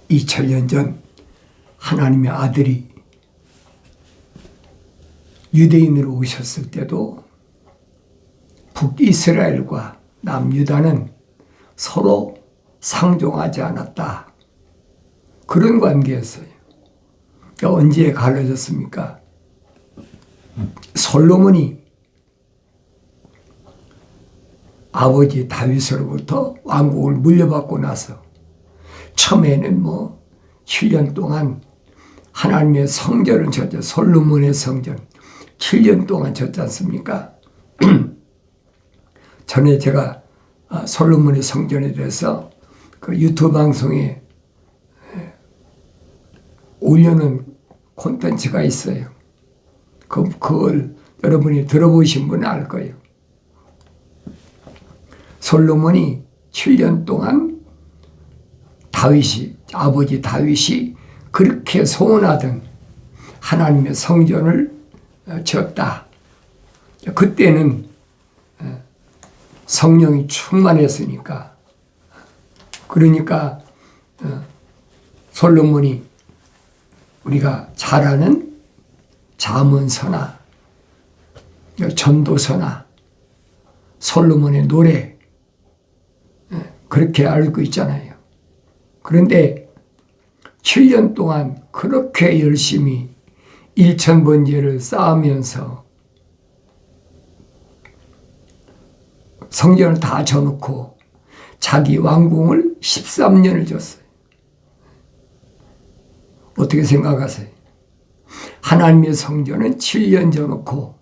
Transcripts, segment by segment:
2000년 전 하나님의 아들이 유대인으로 오셨을 때도 북이스라엘과 남유다는 서로 상종하지 않았다. 그런 관계였어요. 그러니까 언제 갈라졌습니까? 솔로몬이 아버지 다윗으로부터 왕국을 물려받고 나서 처음에는 7년 동안 하나님의 성전을 졌죠. 솔로몬의 성전 7년 동안 졌지 않습니까? 전에 제가 솔로몬의 성전에 대해서 그 유튜브 방송에 올려놓은 콘텐츠가 있어요. 그걸 여러분이 들어보신 분은 알 거예요. 솔로몬이 7년 동안 아버지 다윗이 그렇게 소원하던 하나님의 성전을 지었다. 그때는 성령이 충만했으니까. 그러니까 솔로몬이 우리가 잘 아는 잠언서나 전도서나 솔로몬의 노래 그렇게 알고 있잖아요. 그런데 7년 동안 그렇게 열심히 1000번제를 쌓으면서 성전을 다 져놓고 자기 왕궁을 13년을 줬어요. 어떻게 생각하세요? 하나님의 성전은 7년 져놓고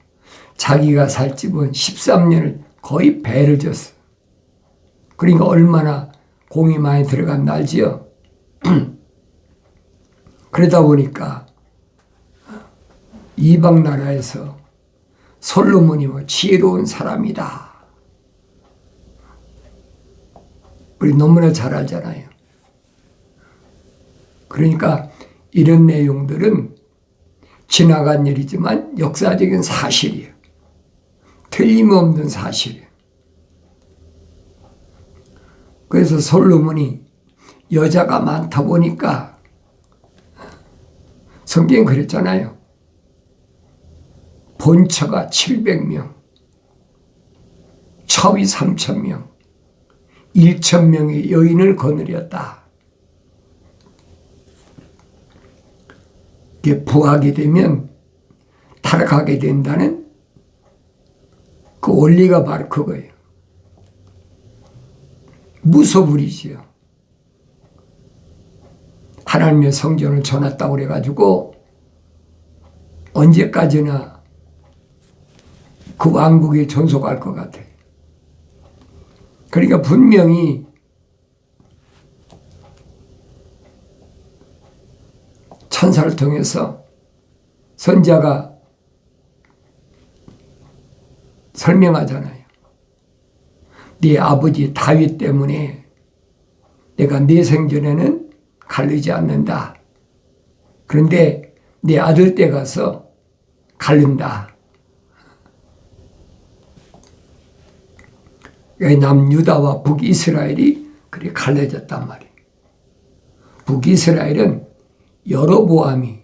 자기가 살 집은 13년을 거의 배를 줬어요. 그러니까 얼마나 공이 많이 들어간 날지요. 그러다 보니까 이방 나라에서 솔로몬이 지혜로운 사람이다. 우리 너무나 잘 알잖아요. 그러니까 이런 내용들은 지나간 일이지만 역사적인 사실이에요. 틀림없는 사실이에요. 그래서 솔로몬이 여자가 많다 보니까 성경에 그랬잖아요. 본처가 700명, 첩이 3000명, 1000명의 여인을 거느렸다. 이게 부하게 되면 타락하게 된다는 그 원리가 바로 그거예요. 무소불위지요. 하나님의 성전을 전했다고 그래가지고 언제까지나 그 왕국에 존속할 것 같아요. 그러니까 분명히 천사를 통해서 선지자가 설명하잖아요. 네 아버지 다윗 때문에 내가 네 생전에는 갈르지 않는다. 그런데 네 아들 때 가서 갈른다. 남유다와 북이스라엘이 그렇게 갈라졌단 말이에요. 북이스라엘은 여로보암이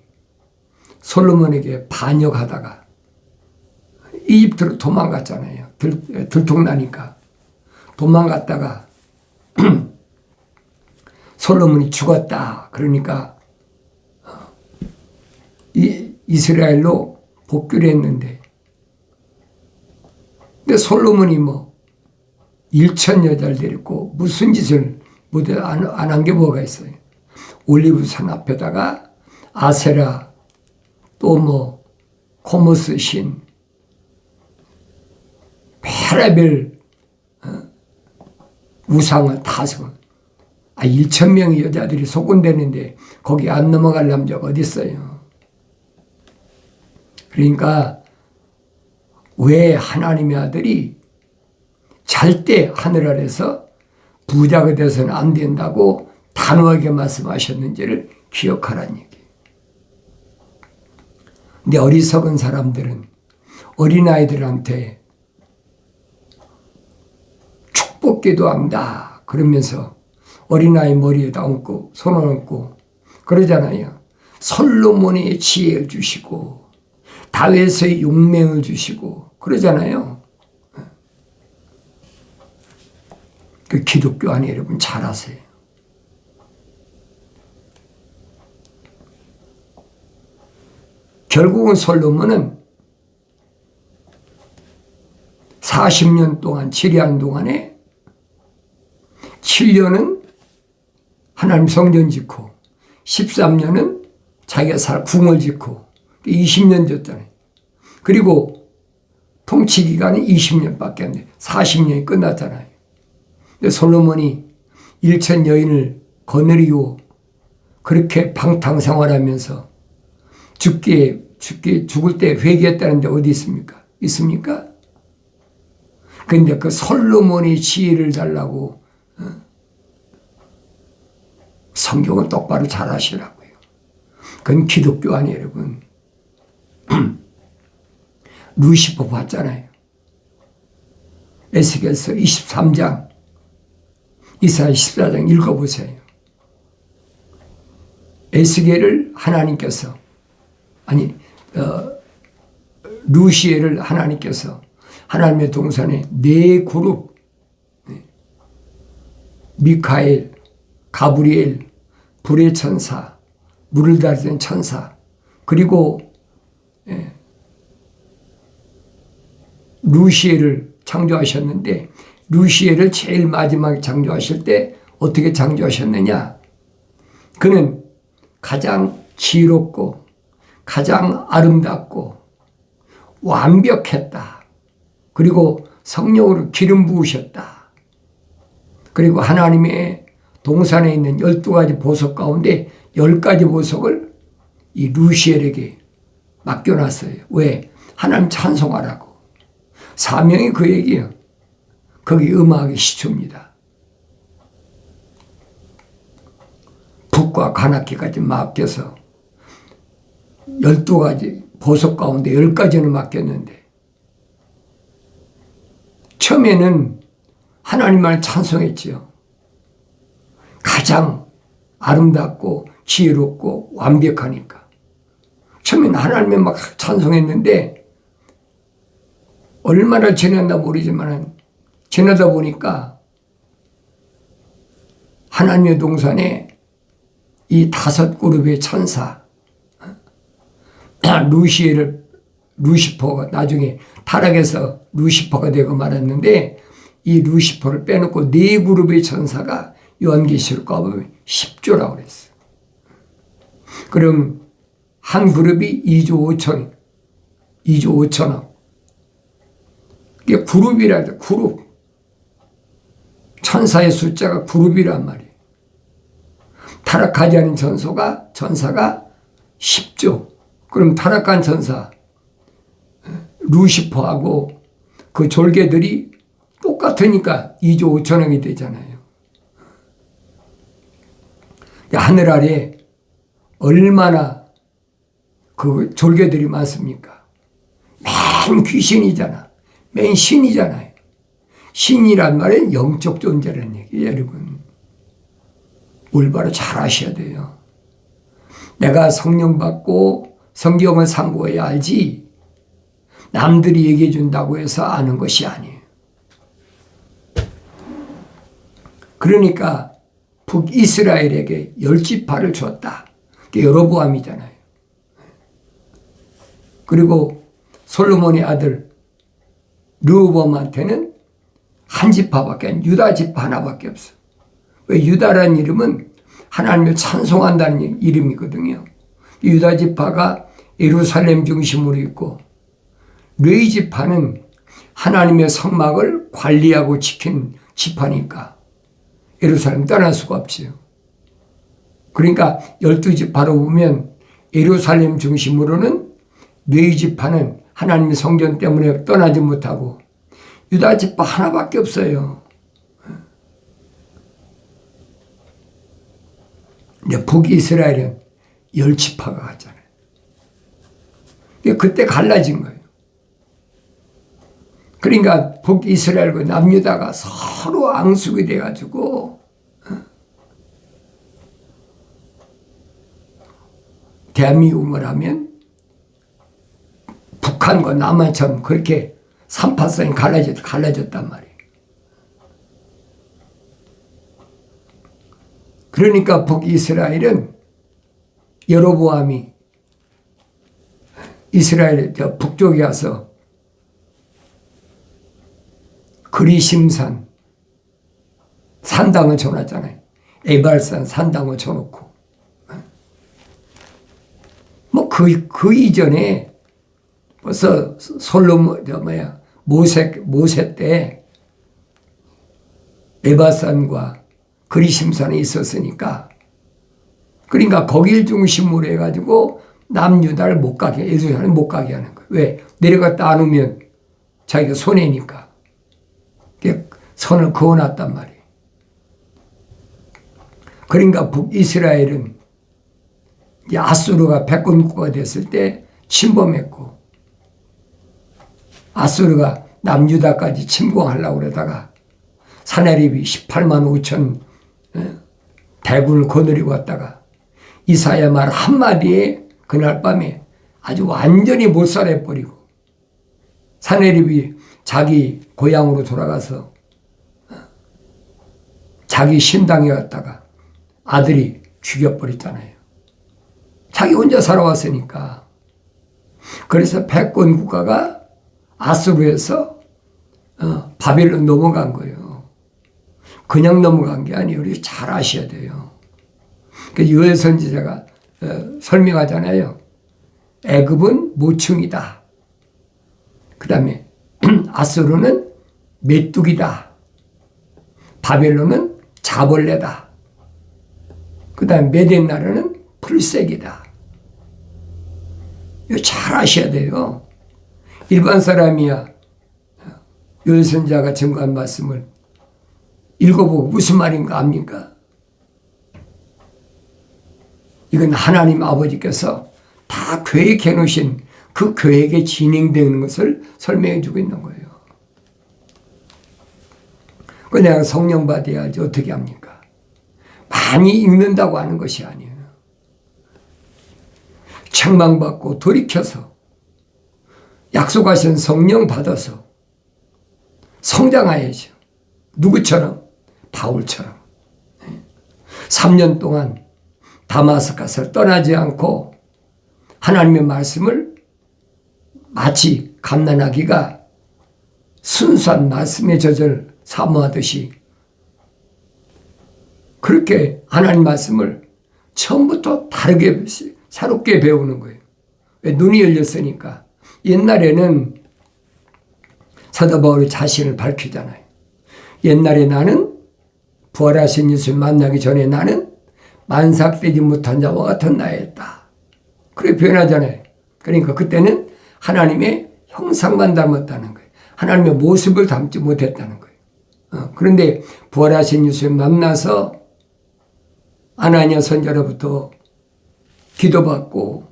솔로몬에게 반역하다가 이집트로 도망갔잖아요. 들통나니까 도망갔다가 솔로몬이 죽었다. 그러니까 이스라엘로 복귀를 했는데, 근데 솔로몬이 1000 여자를 데리고 무슨 짓을 안 한 게 뭐가 있어요? 올리브산 앞에다가 아세라, 또 코모스 신, 별의별 우상을 다 쓰고 1000명의 여자들이 소군되는데 거기 안 넘어갈 남자가 어디 있어요? 그러니까 왜 하나님의 아들이 잘 때 하늘 아래서 부자가 돼서는 안 된다고 단호하게 말씀하셨는지를 기억하라는 얘기예요. 근데 어리석은 사람들은 어린아이들한테 축복기도 한다 그러면서 어린아이 머리에다 얹고 손을 얹고 그러잖아요. 솔로몬의 지혜를 주시고 다윗의 용맹을 주시고 그러잖아요. 그 기독교 안에 여러분 잘 아세요. 결국은 솔로몬은 40년 동안 치리한 동안에 7년은 하나님 성전 짓고 13년은 자기가 살 궁을 짓고 20년 졌잖아요. 그리고 통치 기간이 20년밖에 안 돼. 40년이 끝났잖아요. 근데 솔로몬이 일천 여인을 거느리고 그렇게 방탕 생활하면서 죽을 때 회개했다는 데 어디 있습니까? 있습니까? 근데 그 솔로몬의 지혜를 달라고 성경을 똑바로 잘 하시라고요. 그건 기독교 아니에요, 여러분. 루시퍼 봤잖아요. 에스겔서 23장, 이사야 14장 읽어보세요. 에스겔을 하나님께서 루시엘을 하나님께서 하나님의 동산에 네 그룹 미카엘, 가브리엘, 불의 천사, 물을 다스리는 천사 그리고 루시엘을 창조하셨는데 루시엘을 제일 마지막에 창조하실 때 어떻게 창조하셨느냐? 그는 가장 지혜롭고 가장 아름답고 완벽했다. 그리고 성령으로 기름 부으셨다. 그리고 하나님의 동산에 있는 12가지 보석 가운데 10가지 보석을 이 루시엘에게 맡겨놨어요. 왜? 하나님 찬송하라고. 사명이 그 얘기예요. 거기 음악의 시초입니다. 북과 관악기까지 맡겨서 12가지 보석 가운데 10가지는 맡겼는데 처음에는 하나님만 찬송했지요. 가장 아름답고 지혜롭고 완벽하니까. 처음에는 하나님을 막 찬송했는데 얼마나 지났나 모르지만 지나다 보니까 하나님의 동산에 이 5그룹의 천사 루시퍼가 나중에 타락해서 루시퍼가 되고 말았는데 이 루시퍼를 빼놓고 4그룹의 천사가 요한계시록 가보면 10조라고 그랬어요. 그럼 한 그룹이 2조 5천억. 이게 그룹이라 해요. 그룹. 천사의 숫자가 그룹이란 말이에요. 타락하지 않은 천사가 10조. 그럼 타락한 천사 루시퍼하고 그 졸개들이 똑같으니까 2조 5천억이 되잖아요. 하늘 아래 얼마나 그 졸개들이 많습니까? 맨 귀신이잖아. 맨 신이잖아요. 신이란 말은 영적 존재라는 얘기예요, 여러분. 올바로 잘 아셔야 돼요. 내가 성령 받고 성경을 상고해야 알지 남들이 얘기해 준다고 해서 아는 것이 아니에요. 그러니까 북이스라엘에게 10지파를 줬다. 그게 여로보암이잖아요. 그리고 솔로몬의 아들 르호보암한테는 한 지파밖에 안, 유다 지파 하나밖에 없어. 왜? 유다라는 이름은 하나님을 찬송한다는 이름이거든요. 유다 지파가 예루살렘 중심으로 있고 레위 지파는 하나님의 성막을 관리하고 지킨 지파니까 예루살렘 떠날 수가 없지요. 그러니까 12지파로 보면 예루살렘 중심으로는 레위 지파는 하나님의 성전 때문에 떠나지 못하고 유다 지파 하나밖에 없어요. 근데 북이스라엘은 10지파가 갔잖아요. 그때 갈라진 거예요. 그러니까 북이스라엘과 남유다가 서로 앙숙이 돼가지고 대한민국을 하면 북한과 남한처럼 그렇게 삼파선이 갈라졌단 말이에요. 그러니까 북이스라엘은 여로보암이 이스라엘 북쪽에 가서 그리심산 산당을 쳐놨잖아요. 에발산 산당을 쳐놓고 뭐 그 이전에 벌써 솔로몬 모세 때 에발산과 그리심산이 있었으니까, 그러니까 거길 중심으로 해가지고 남유다를 못 가게, 예루살렘 못 가게 하는 거예요. 왜? 내려갔다 안 오면 자기가 손해니까. 선을 그어놨단 말이에요. 그러니까 북이스라엘은 아수르가 백군국가 됐을 때 침범했고, 아수르가 남유다까지 침공하려고 그러다가 사내립이 18만 5천 대군을 거느리고 왔다가 이사야 말 한마디에 그날 밤에 아주 완전히 몰살해버리고, 사내립이 자기 고향으로 돌아가서 자기 신당에 갔다가 아들이 죽여버렸잖아요. 자기 혼자 살아왔으니까. 그래서 패권 국가가 아수르에서 바벨론 넘어간 거예요. 그냥 넘어간 게 아니에요. 우리 잘 아셔야 돼요. 그 요엘 선지자가 설명하잖아요. 애굽은 모충이다. 그 다음에 아수르는 메뚜기다. 바벨론은 자벌레다. 그 다음에 메덴 나라는 풀색이다. 이거 잘 아셔야 돼요. 일반 사람이야 요엘 선지자가 증거한 말씀을 읽어보고 무슨 말인가 압니까? 이건 하나님 아버지께서 다 계획해 놓으신 그 계획에 진행되는 것을 설명해 주고 있는 거예요. 그 내가 성령 받아야지 어떻게 합니까? 많이 읽는다고 하는 것이 아니에요. 책망받고 돌이켜서 약속하신 성령 받아서 성장해야죠. 누구처럼? 바울처럼. 3년 동안 다마스커스를 떠나지 않고 하나님의 말씀을 마치 갓난아기가 순수한 말씀의 젖을 사모하듯이 그렇게 하나님 말씀을 처음부터 다르게 새롭게 배우는 거예요. 왜? 눈이 열렸으니까. 옛날에는 사도 바울이 자신을 밝히잖아요. 옛날에 나는 부활하신 예수를 만나기 전에 나는 만삭되지 못한 자와 같은 나였다. 그렇게 표현하잖아요. 그러니까 그때는 하나님의 형상만 닮았다는 거예요. 하나님의 모습을 닮지 못했다는 거예요. 그런데 부활하신 예수를 만나서 아나니아 선지자로부터 기도받고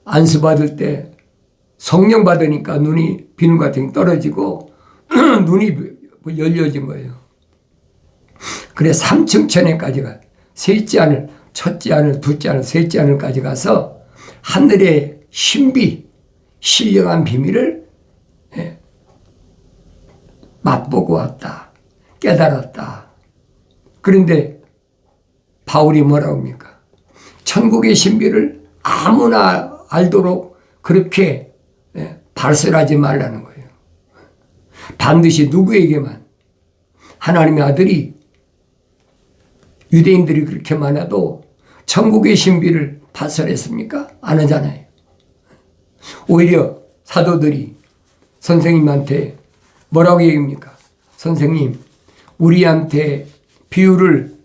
안수받을 때 성령 받으니까 눈이 비늘 같은 게 떨어지고 눈이 열려진 거예요. 그래 3층 천에까지 가. 셋째 하늘, 첫째 하늘, 둘째 하늘, 셋째 하늘까지 가서 하늘의 신비, 신령한 비밀을 맛보고 왔다. 깨달았다. 그런데 바울이 뭐라고 합니까? 천국의 신비를 아무나 알도록 그렇게 발설하지 말라는 거예요. 반드시 누구에게만, 하나님의 아들이 유대인들이 그렇게 많아도 천국의 신비를 발설했습니까? 안 하잖아요. 오히려 사도들이 선생님한테 뭐라고 얘기합니까? 선생님, 우리한테 비유를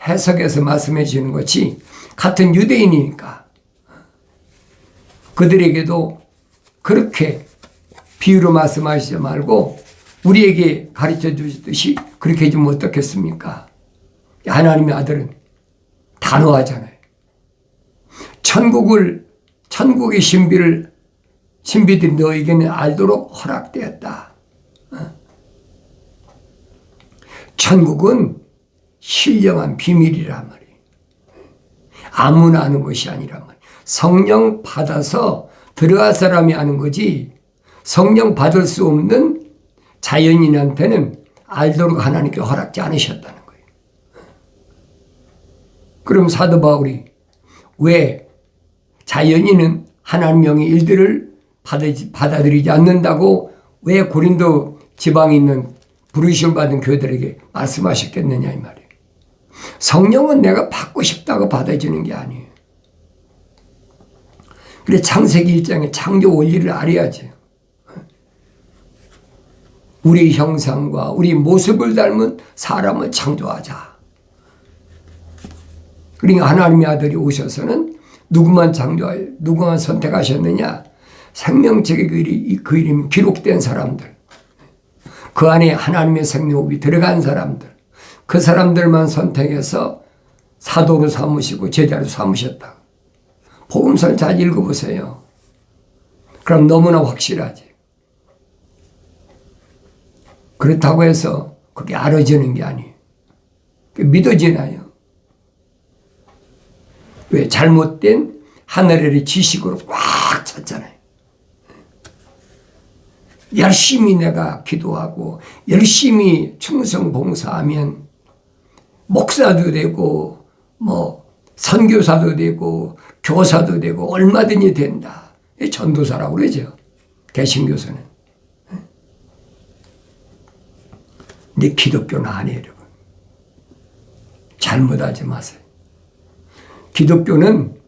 해석해서 말씀해 주시는 것이 같은 유대인이니까 그들에게도 그렇게 비유로 말씀하시지 말고 우리에게 가르쳐 주시듯이 그렇게 해주면 어떻겠습니까? 하나님의 아들은 단호하잖아요. 천국의 신비들이 너에게는 알도록 허락되었다. 천국은 신령한 비밀이란 말이에요. 아무나 아는 것이 아니란 말이에요. 성령 받아서 들어갈 사람이 하는 거지 성령 받을 수 없는 자연인한테는 알도록 하나님께 허락지 않으셨다는 거예요. 그럼 사도 바울이 왜 자연인은 하나님 명의 일들을 받아들이지 않는다고 왜 고린도 지방에 있는 부르심을 받은 교회들에게 말씀하셨겠느냐 이 말이에요. 성령은 내가 받고 싶다고 받아주는 게 아니에요. 그래 창세기 1장에 창조 원리를 알아야지. 우리 형상과 우리 모습을 닮은 사람을 창조하자. 그러니까 하나님의 아들이 오셔서는 누구만 선택하셨느냐? 생명책의 그 이름이 기록된 사람들, 그 안에 하나님의 생명호흡이 들어간 사람들, 그 사람들만 선택해서 사도로 삼으시고 제자로 삼으셨다. 복음서를 잘 읽어보세요. 그럼 너무나 확실하지. 그렇다고 해서 그게 알아지는 게 아니에요. 믿어지나요? 왜? 잘못된 하늘의 지식으로 꽉 찼잖아요. 열심히 내가 기도하고 열심히 충성 봉사하면 목사도 되고 선교사도 되고 교사도 되고 얼마든지 된다. 전도사라고 그러죠. 개신교사는. 근데 기독교는 아니에요, 여러분. 잘못하지 마세요. 기독교는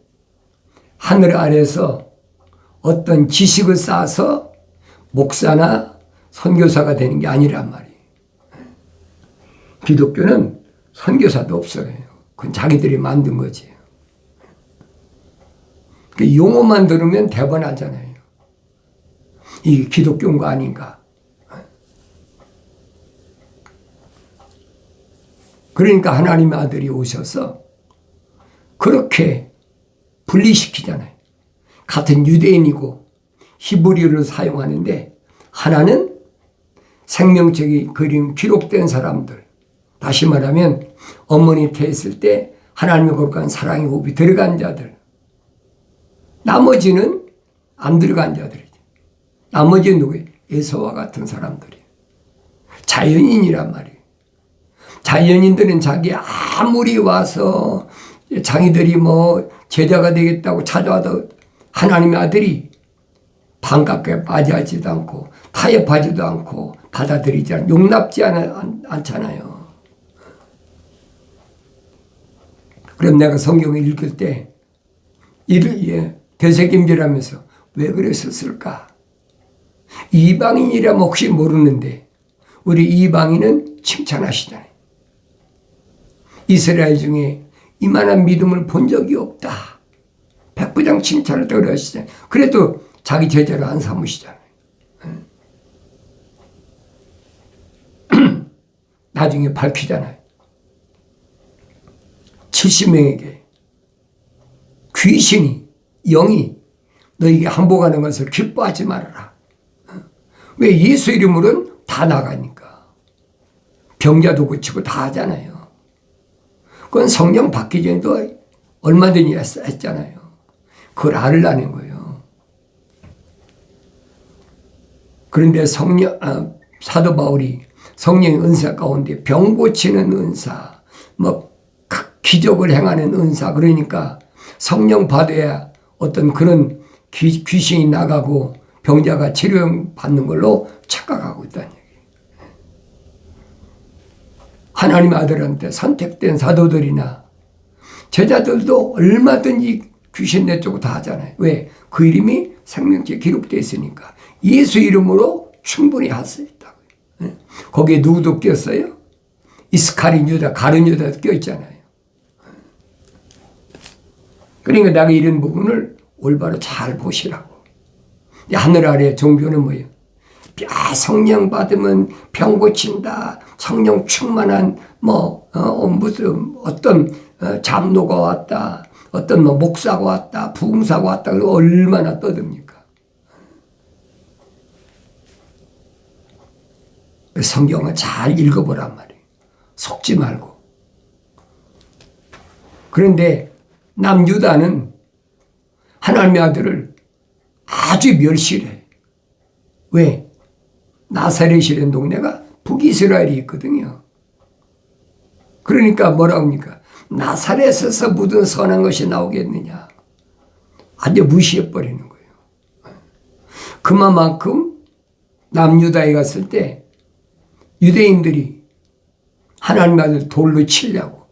하늘 아래서 어떤 지식을 쌓아서 목사나 선교사가 되는 게 아니란 말이에요. 기독교는 선교사도 없어요. 그건 자기들이 만든 거지. 용어만 들으면 대번하잖아요. 이게 기독교인가 아닌가. 그러니까 하나님의 아들이 오셔서 그렇게 분리시키잖아요. 같은 유대인이고 히브리어를 사용하는데 하나는 생명책의 그림 기록된 사람들, 다시 말하면 어머니 태했을 때 하나님의 거룩한 사랑의 호흡이 들어간 자들, 나머지는 안 들어간 자들이죠. 나머지는 누구예요? 에서와 같은 사람들이에요. 자연인이란 말이에요. 자연인들은 자기 아무리 와서 자기들이 제자가 되겠다고 찾아와도 하나님의 아들이 반갑게 맞이하지도 않고 타협하지도 않고 받아들이지 않고 용납지 않잖아요. 그럼 내가 성경을 읽을 때 되새김질하면서 왜 그랬었을까? 이방인이라면 혹시 모르는데 우리 이방인은 칭찬하시잖아요. 이스라엘 중에 이만한 믿음을 본 적이 없다. 백부장 칭찬을 떠올리시잖아요. 그래도 자기 제자를 안 삼으시잖아요. 나중에 밝히잖아요. 70명에게 귀신이 영이 너에게 항복하는 것을 기뻐하지 말아라. 왜? 예수 이름으로는 다 나가니까. 병자도 고치고 다 하잖아요. 그건 성령 받기 전에도 얼마든지 했잖아요. 그걸 알으라는 거예요. 그런데 사도 바울이 성령의 은사 가운데 병 고치는 은사, 기적을 행하는 은사, 그러니까 성령 받아야 어떤 그런 귀신이 나가고 병자가 치료받는 걸로 착각하고 있다는 얘기예요. 하나님의 아들한테 선택된 사도들이나 제자들도 얼마든지 귀신 내쫓고 다 하잖아요. 왜? 그 이름이 생명책에 기록되어 있으니까. 예수 이름으로 충분히 할 수 있다고요. 거기에 누구도 꼈어요? 이스카리온 유다, 가룟 유다도 껴있잖아요. 그러니까 내가 이런 부분을 올바로 잘 보시라고. 하늘 아래 종교는 뭐예요? 성령 받으면 병 고친다. 성령 충만한 무슨 어떤 장로가 왔다. 어떤 목사가 왔다. 부흥사가 왔다. 그리고 얼마나 떠듭니까? 성경을 잘 읽어보란 말이에요. 속지 말고. 그런데 남유다는 하나님의 아들을 아주 멸시를 해. 왜? 나사렛이라는 동네가 북이스라엘이 있거든요. 그러니까 뭐라고 합니까? 나사렛에서 묻은 선한 것이 나오겠느냐. 아주 무시해버리는 거예요. 그만큼 남유다에 갔을 때 유대인들이 하나님의 아들 돌로 치려고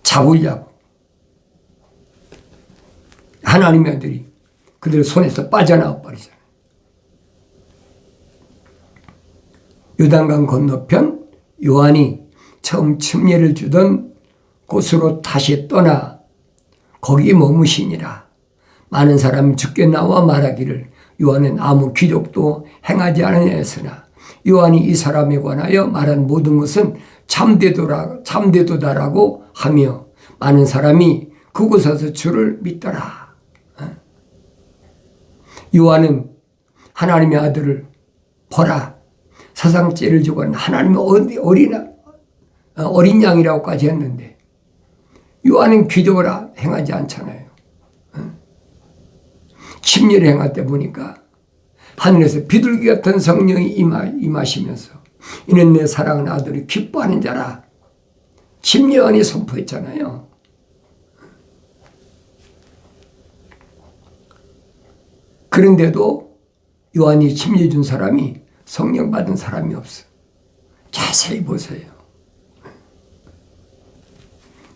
잡으려고 하나님의 아들이 그들 손에서 빠져나와 버리잖아요. 요단강 건너편 요한이 처음 침례를 주던 곳으로 다시 떠나 거기 머무시니라. 많은 사람이 죽게 나와 말하기를 요한은 아무 기적도 행하지 않으였으나 요한이 이 사람에 관하여 말한 모든 것은 참되도다라고 하며 많은 사람이 그곳에서 주를 믿더라. 요한은 하나님의 아들을 보라. 세상 죄를 지고 하나님의 어린 양이라고까지 했는데 요한은 기적을 행하지 않잖아요. 침례를 행할 때 보니까 하늘에서 비둘기 같은 성령이 임하시면서 이는 내 사랑하는 아들이 기뻐하는 자라. 침례요한이 선포했잖아요. 그런데도 요한이 침례 준 사람이 성령 받은 사람이 없어. 자세히 보세요.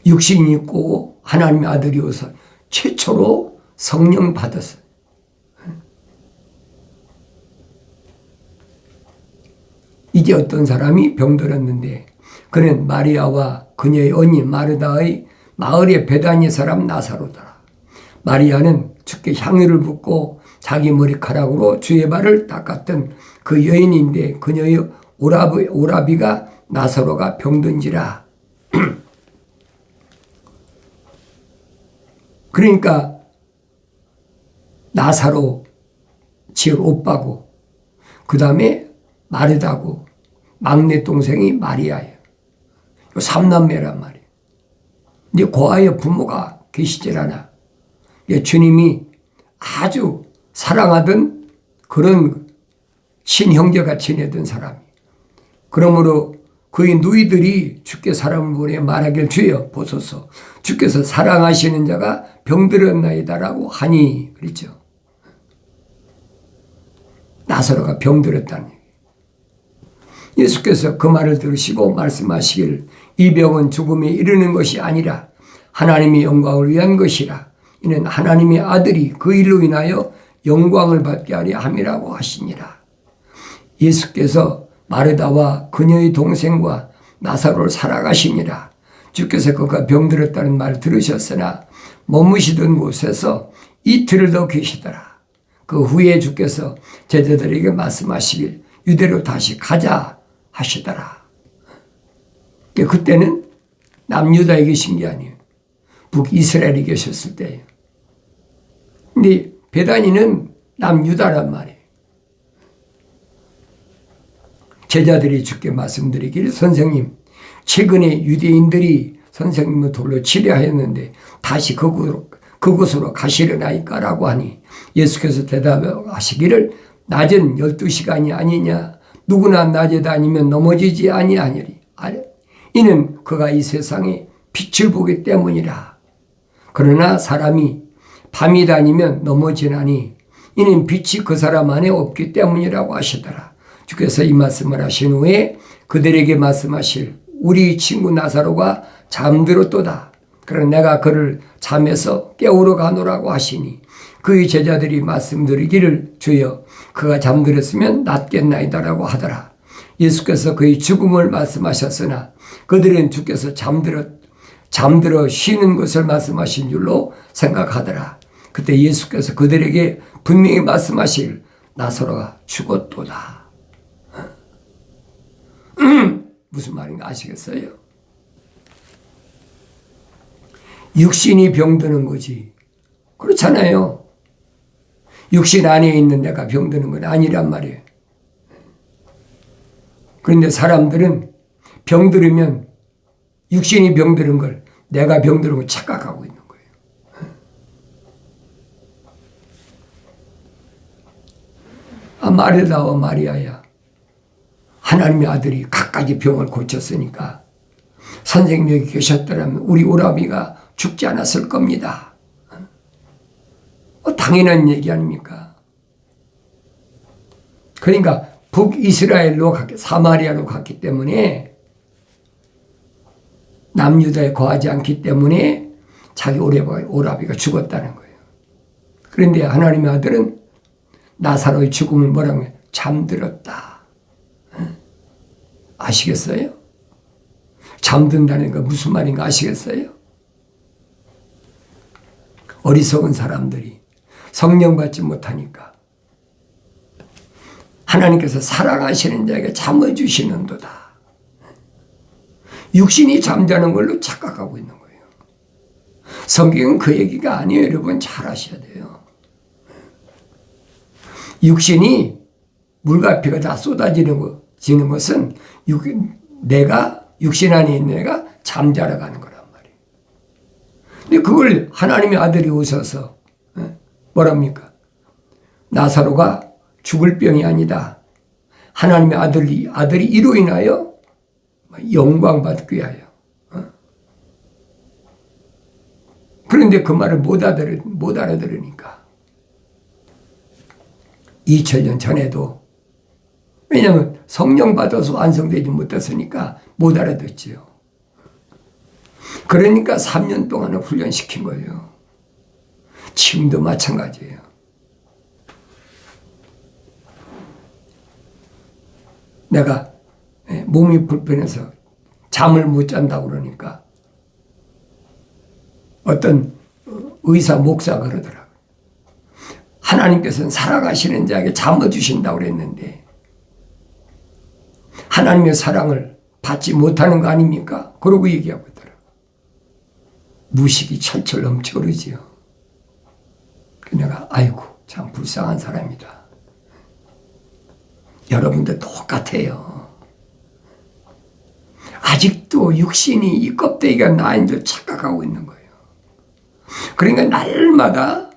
육신이 있고 하나님의 아들이어서 최초로 성령 받았어요. 이제 어떤 사람이 병들었는데 그는 마리아와 그녀의 언니 마르다의 마을의 베다니 사람 나사로더라. 마리아는 주께 향유를 붓고 자기 머리카락으로 주의 발을 닦았던 그 여인인데 그녀의 오라비가 나사로가 병든지라. 그러니까 나사로 지을 오빠고 그 다음에 마르다고 막내 동생이 마리아예요. 삼남매란 말이에요. 근데 고아의 부모가 계시질 않아. 주님이 아주 사랑하던 그런 친형제가 지내던 사람이. 그러므로 그의 누이들이 주께 사람을 보내 말하길 주여 보소서 주께서 사랑하시는 자가 병들었나이다라고 하니 그랬죠. 나사로가 병들었다는 얘기예요. 예수께서 그 말을 들으시고 말씀하시길 이 병은 죽음에 이르는 것이 아니라 하나님의 영광을 위한 것이라. 이는 하나님의 아들이 그 일로 인하여 영광을 받게 하려 함이라고 하시니라. 예수께서 마르다와 그녀의 동생과 나사로를 살아가시니라. 주께서 그가 병들었다는 말을 들으셨으나 머무시던 곳에서 이틀을 더 계시더라. 그 후에 주께서 제자들에게 말씀하시길 유대로 다시 가자 하시더라. 그때는 남유다에 계신 게 아니에요. 북이스라엘에 계셨을 때예요. 근데 베다니는 남유다란 말이에요. 제자들이 주께 말씀드리기를 선생님 최근에 유대인들이 선생님을 돌로 치려하였는데 다시 그곳으로 가시려나이까 라고 하니 예수께서 대답하시기를 낮은 12시간이 아니냐 누구나 낮에 다니면 넘어지지 아니하니리. 이는 그가 이 세상에 빛을 보기 때문이라. 그러나 사람이 밤이 다니면 넘어지나니 이는 빛이 그 사람 안에 없기 때문이라고 하시더라. 주께서 이 말씀을 하신 후에 그들에게 말씀하실 우리 친구 나사로가 잠들었도다. 그러나 내가 그를 잠에서 깨우러 가노라고 하시니 그의 제자들이 말씀드리기를 주여 그가 잠들었으면 낫겠나이다라고 하더라. 예수께서 그의 죽음을 말씀하셨으나 그들은 주께서 잠들어 쉬는 것을 말씀하신 줄로 생각하더라. 그때 예수께서 그들에게 분명히 말씀하실 나사로가 죽었도다. 무슨 말인가 아시겠어요? 육신이 병드는 거지. 그렇잖아요. 육신 안에 있는 내가 병드는 건 아니란 말이에요. 그런데 사람들은 병들으면 육신이 병드는 걸 내가 병드는 걸 착각하고 있는 거예요. 마르다와 마리아야, 하나님의 아들이 갖가지 병을 고쳤으니까 선생님이 여기 계셨더라면 우리 오라비가 죽지 않았을 겁니다. 당연한 얘기 아닙니까? 그러니까 북이스라엘로 사마리아로 갔기 때문에 남유다에 거하지 않기 때문에 자기 오라비가 죽었다는 거예요. 그런데 하나님의 아들은 나사로의 죽음을 뭐라고 해요? 잠들었다. 아시겠어요? 잠든다는 거 무슨 말인가 아시겠어요? 어리석은 사람들이 성령 받지 못하니까 하나님께서 사랑하시는 자에게 잠을 주시는도다. 육신이 잠자는 걸로 착각하고 있는 거예요. 성경은 그 얘기가 아니에요. 여러분 잘 아셔야 돼요. 육신이 물과 피가 다 쏟아지는 것은 내가 육신 안에 있는 내가 잠자러 가는 거란 말이에요. 근데 그걸 하나님의 아들이 오셔서 뭐랍니까? 나사로가 죽을 병이 아니다. 하나님의 아들이 이로 인하여 영광 받기 위하여. 그런데 그 말을 못 알아들으니까 2000년 전에도, 왜냐하면 성령 받아서 완성되지 못했으니까 못 알아듣지요. 그러니까 3년 동안을 훈련시킨 거예요. 지금도 마찬가지예요. 내가 몸이 불편해서 잠을 못 잔다고 그러니까 어떤 의사, 목사가 그러더라고요. 하나님께서는 살아가시는 자에게 잠을 주신다고 그랬는데 하나님의 사랑을 받지 못하는 거 아닙니까? 그러고 얘기하고 있더라고요. 무식이 철철 넘치고 그러지요. 내가 아이고 참 불쌍한 사람이다. 여러분도 똑같아요. 아직도 육신이 이 껍데기가 나인 줄 착각하고 있는 거예요. 그러니까 날마다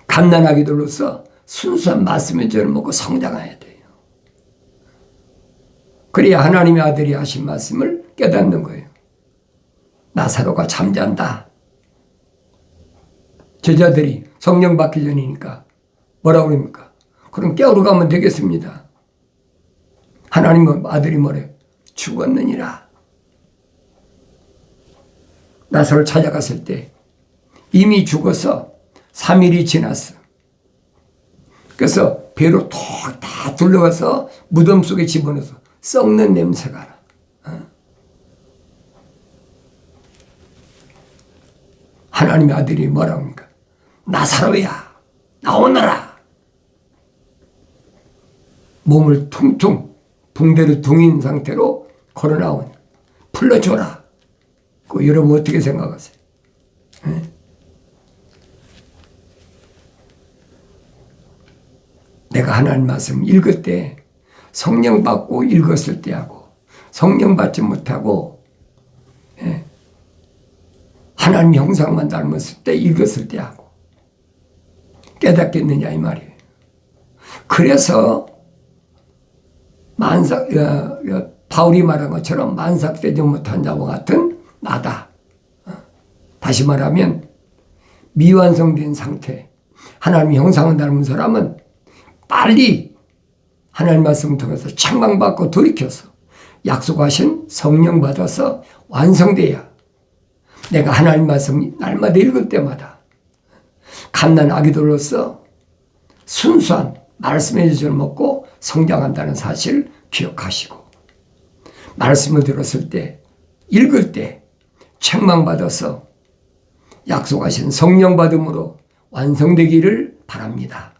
갓난아기들로서 순수한 말씀의 죄를 먹고 성장해야 돼요. 그래야 하나님의 아들이 하신 말씀을 깨닫는 거예요. 나사로가 잠잔다. 제자들이 성령 받기 전이니까 뭐라고 그럽니까? 그럼 깨우러 가면 되겠습니다. 하나님의 아들이 뭐래요? 죽었느니라. 나사로를 찾아갔을 때 이미 죽어서 3일이 지났어. 그래서 배로 다 둘러가서 무덤 속에 집어넣어서 썩는 냄새가 나. 하나님의 아들이 뭐라고 합니까? 나사로야 나오너라. 몸을 퉁퉁 붕대로 둥인 상태로 걸어 나오니 풀러줘라. 그 여러분 어떻게 생각하세요? 내가 하나님 말씀 읽을 때 성령 받고 읽었을 때하고 성령 받지 못하고 하나님 형상만 닮았을 때 읽었을 때하고 깨닫겠느냐 이 말이에요. 그래서 바울이 말한 것처럼 만삭되지 못한 자와 같은 나다. 다시 말하면 미완성된 상태, 하나님의 형상을 닮은 사람은 빨리 하나님 말씀을 통해서 책망받고 돌이켜서 약속하신 성령 받아서 완성돼야 내가 하나님 말씀 날마다 읽을 때마다 갓난 아기들로서 순수한 말씀의 젖을 먹고 성장한다는 사실을 기억하시고 말씀을 들었을 때 읽을 때 책망받아서 약속하신 성령 받음으로 완성되기를 바랍니다.